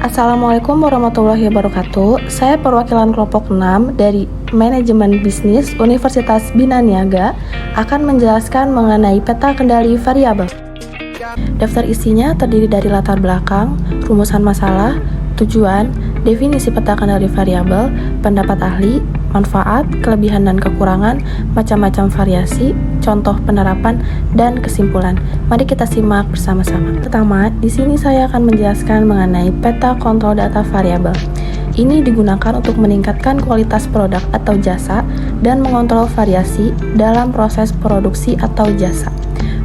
Assalamualaikum warahmatullahi wabarakatuh. Saya perwakilan kelompok 6 dari Manajemen Bisnis Universitas Bina Niaga akan menjelaskan mengenai peta kendali variabel. Daftar isinya terdiri dari latar belakang, rumusan masalah, tujuan, definisi peta kendali variabel, pendapat ahli, manfaat, kelebihan dan kekurangan, macam-macam variasi, contoh penerapan, dan kesimpulan. Mari kita simak bersama-sama. Pertama, di sini saya akan menjelaskan mengenai peta kontrol data variabel. Ini digunakan untuk meningkatkan kualitas produk atau jasa dan mengontrol variasi dalam proses produksi atau jasa.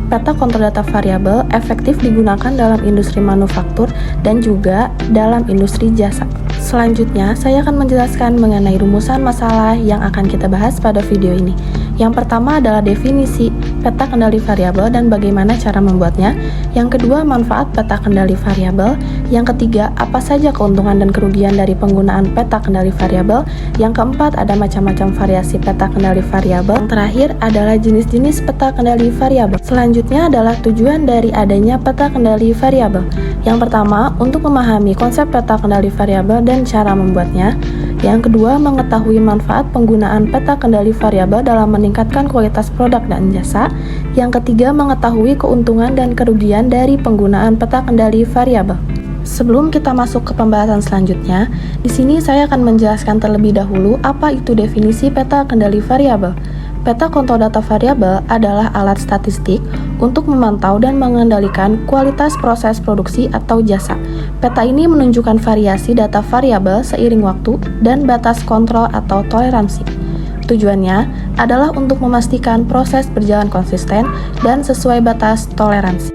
Peta kontrol data variabel efektif digunakan dalam industri manufaktur dan juga dalam industri jasa. Selanjutnya, saya akan menjelaskan mengenai rumusan masalah yang akan kita bahas pada video ini. Yang pertama adalah definisi peta kendali variabel dan bagaimana cara membuatnya. Yang kedua, manfaat peta kendali variabel. Yang ketiga, apa saja keuntungan dan kerugian dari penggunaan peta kendali variabel. Yang keempat, ada macam-macam variasi peta kendali variabel. Yang terakhir adalah jenis-jenis peta kendali variabel. Selanjutnya adalah tujuan dari adanya peta kendali variabel. Yang pertama, untuk memahami konsep peta kendali variabel dan cara membuatnya. Yang kedua, mengetahui manfaat penggunaan peta kendali variabel dalam meningkatkan kualitas produk dan jasa. Yang ketiga, mengetahui keuntungan dan kerugian dari penggunaan peta kendali variabel. Sebelum kita masuk ke pembahasan selanjutnya, di sini saya akan menjelaskan terlebih dahulu apa itu definisi peta kendali variabel. Peta kontrol data variabel adalah alat statistik untuk memantau dan mengendalikan kualitas proses produksi atau jasa. Peta ini menunjukkan variasi data variabel seiring waktu dan batas kontrol atau toleransi. Tujuannya adalah untuk memastikan proses berjalan konsisten dan sesuai batas toleransi.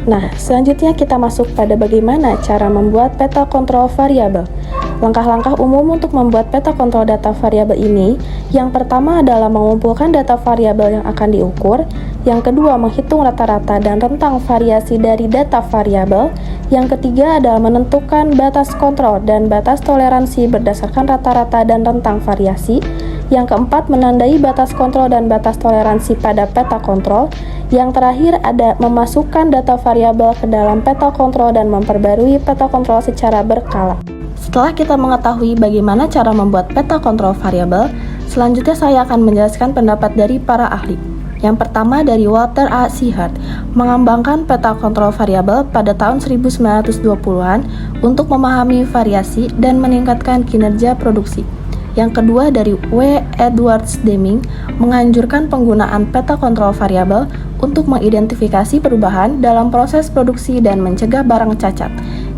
Nah, selanjutnya kita masuk pada bagaimana cara membuat peta kontrol variabel. Langkah-langkah umum untuk membuat peta kontrol data variabel ini, yang pertama adalah mengumpulkan data variabel yang akan diukur, yang kedua menghitung rata-rata dan rentang variasi dari data variabel, yang ketiga adalah menentukan batas kontrol dan batas toleransi berdasarkan rata-rata dan rentang variasi, yang keempat menandai batas kontrol dan batas toleransi pada peta kontrol, yang terakhir ada memasukkan data variabel ke dalam peta kontrol dan memperbarui peta kontrol secara berkala. Setelah kita mengetahui bagaimana cara membuat peta kontrol variabel, selanjutnya saya akan menjelaskan pendapat dari para ahli. Yang pertama dari Walter A. Shihart, mengembangkan peta kontrol variabel pada tahun 1920-an untuk memahami variasi dan meningkatkan kinerja produksi. Yang kedua dari W. Edwards Deming, menganjurkan penggunaan peta kontrol variabel untuk mengidentifikasi perubahan dalam proses produksi dan mencegah barang cacat.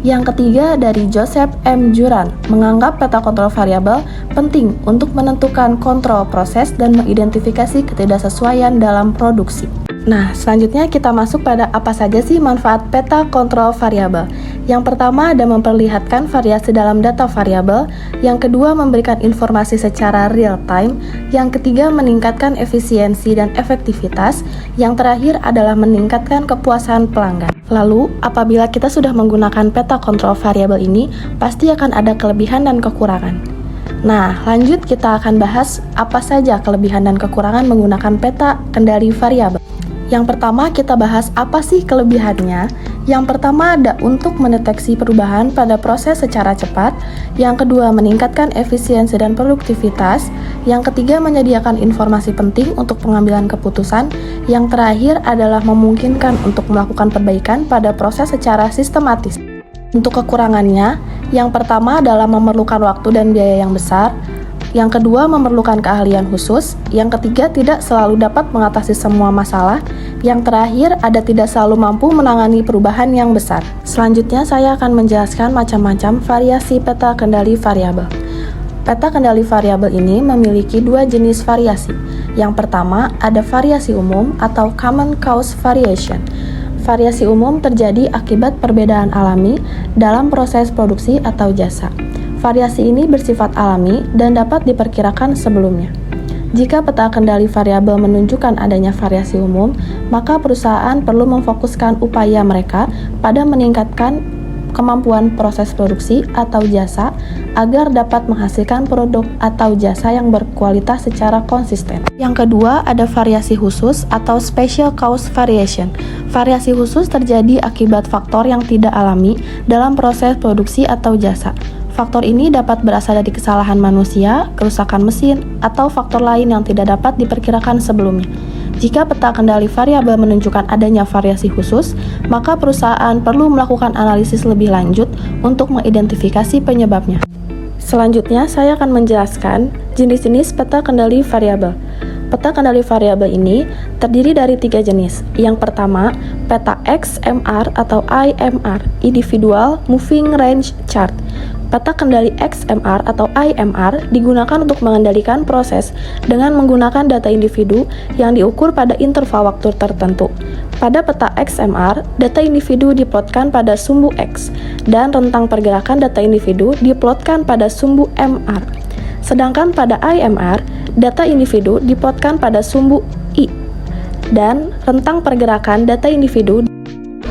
Yang ketiga dari Joseph M. Juran, menganggap peta kontrol variabel penting untuk menentukan kontrol proses dan mengidentifikasi ketidaksesuaian dalam produksi. Nah, selanjutnya kita masuk pada apa saja sih manfaat peta kontrol variabel. Yang pertama ada memperlihatkan variasi dalam data variabel, yang kedua memberikan informasi secara real time, yang ketiga meningkatkan efisiensi dan efektivitas, yang terakhir adalah meningkatkan kepuasan pelanggan. Lalu, apabila kita sudah menggunakan peta kontrol variabel ini, pasti akan ada kelebihan dan kekurangan. Nah, lanjut kita akan bahas apa saja kelebihan dan kekurangan menggunakan peta kendali variabel. Yang pertama kita bahas apa sih kelebihannya. Yang pertama ada untuk mendeteksi perubahan pada proses secara cepat. Yang kedua meningkatkan efisiensi dan produktivitas. Yang ketiga menyediakan informasi penting untuk pengambilan keputusan. Yang terakhir adalah memungkinkan untuk melakukan perbaikan pada proses secara sistematis. Untuk kekurangannya, yang pertama adalah memerlukan waktu dan biaya yang besar. Yang kedua, memerlukan keahlian khusus. Yang ketiga, tidak selalu dapat mengatasi semua masalah. Yang terakhir, ada tidak selalu mampu menangani perubahan yang besar. Selanjutnya, saya akan menjelaskan macam-macam variasi peta kendali variabel. Peta kendali variabel ini memiliki dua jenis variasi. Yang pertama, ada variasi umum atau common cause variation. Variasi umum terjadi akibat perbedaan alami dalam proses produksi atau jasa. Variasi ini bersifat alami dan dapat diperkirakan sebelumnya. Jika peta kendali variabel menunjukkan adanya variasi umum, maka perusahaan perlu memfokuskan upaya mereka pada meningkatkan kemampuan proses produksi atau jasa agar dapat menghasilkan produk atau jasa yang berkualitas secara konsisten. Yang kedua, ada variasi khusus atau special cause variation. Variasi khusus terjadi akibat faktor yang tidak alami dalam proses produksi atau jasa. Faktor ini dapat berasal dari kesalahan manusia, kerusakan mesin, atau faktor lain yang tidak dapat diperkirakan sebelumnya. Jika peta kendali variabel menunjukkan adanya variasi khusus, maka perusahaan perlu melakukan analisis lebih lanjut untuk mengidentifikasi penyebabnya. Selanjutnya, saya akan menjelaskan jenis-jenis peta kendali variabel. Peta kendali variabel ini terdiri dari 3 jenis. Yang pertama, peta XMR atau IMR, Individual Moving Range Chart. Peta kendali XMR atau IMR digunakan untuk mengendalikan proses dengan menggunakan data individu yang diukur pada interval waktu tertentu. Pada peta XMR, data individu diplotkan pada sumbu X, dan rentang pergerakan data individu diplotkan pada sumbu MR. Sedangkan pada IMR, data individu diplotkan pada sumbu I, dan rentang pergerakan data individu.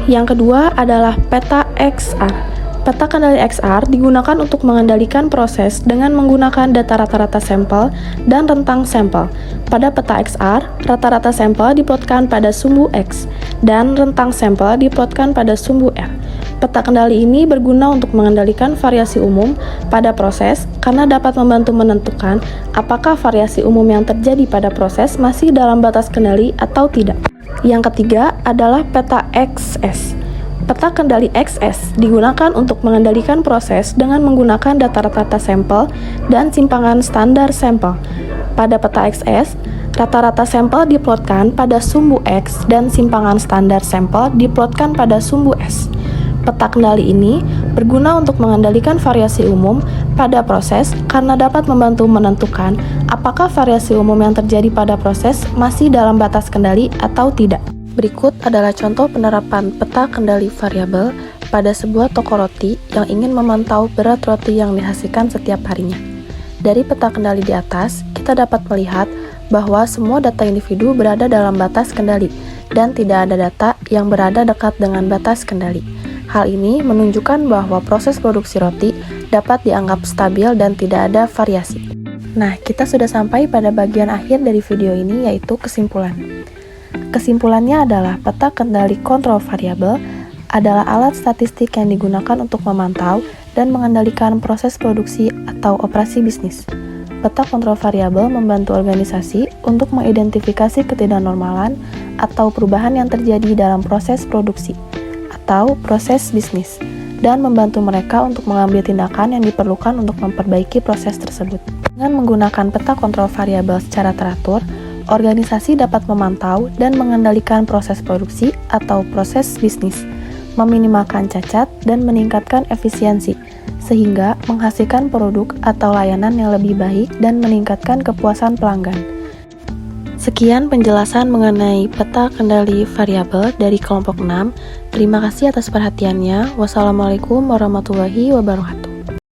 Yang kedua adalah peta XR. Peta kendali XR digunakan untuk mengendalikan proses dengan menggunakan data rata-rata sampel dan rentang sampel. Pada peta XR, rata-rata sampel diplotkan pada sumbu X, dan rentang sampel diplotkan pada sumbu R. Peta kendali ini berguna untuk mengendalikan variasi umum pada proses karena dapat membantu menentukan apakah variasi umum yang terjadi pada proses masih dalam batas kendali atau tidak. Yang ketiga adalah peta XS. Peta kendali XS digunakan untuk mengendalikan proses dengan menggunakan data rata-rata sampel dan simpangan standar sampel. Pada peta XS, rata-rata sampel diplotkan pada sumbu X dan simpangan standar sampel diplotkan pada sumbu S. Peta kendali ini berguna untuk mengendalikan variasi umum pada proses karena dapat membantu menentukan apakah variasi umum yang terjadi pada proses masih dalam batas kendali atau tidak. Berikut adalah contoh penerapan peta kendali variabel pada sebuah toko roti yang ingin memantau berat roti yang dihasilkan setiap harinya. Dari peta kendali di atas, kita dapat melihat bahwa semua data individu berada dalam batas kendali dan tidak ada data yang berada dekat dengan batas kendali. Hal ini menunjukkan bahwa proses produksi roti dapat dianggap stabil dan tidak ada variasi. Nah, kita sudah sampai pada bagian akhir dari video ini, yaitu kesimpulan. Kesimpulannya adalah peta kendali kontrol variabel adalah alat statistik yang digunakan untuk memantau dan mengendalikan proses produksi atau operasi bisnis. Peta kontrol variabel membantu organisasi untuk mengidentifikasi ketidaknormalan atau perubahan yang terjadi dalam proses produksi atau proses bisnis, dan membantu mereka untuk mengambil tindakan yang diperlukan untuk memperbaiki proses tersebut. Dengan menggunakan peta kontrol variabel secara teratur, organisasi dapat memantau dan mengendalikan proses produksi atau proses bisnis, meminimalkan cacat dan meningkatkan efisiensi, sehingga menghasilkan produk atau layanan yang lebih baik dan meningkatkan kepuasan pelanggan. Sekian penjelasan mengenai peta kendali variabel dari kelompok 6. Terima kasih atas perhatiannya. Wassalamualaikum warahmatullahi wabarakatuh.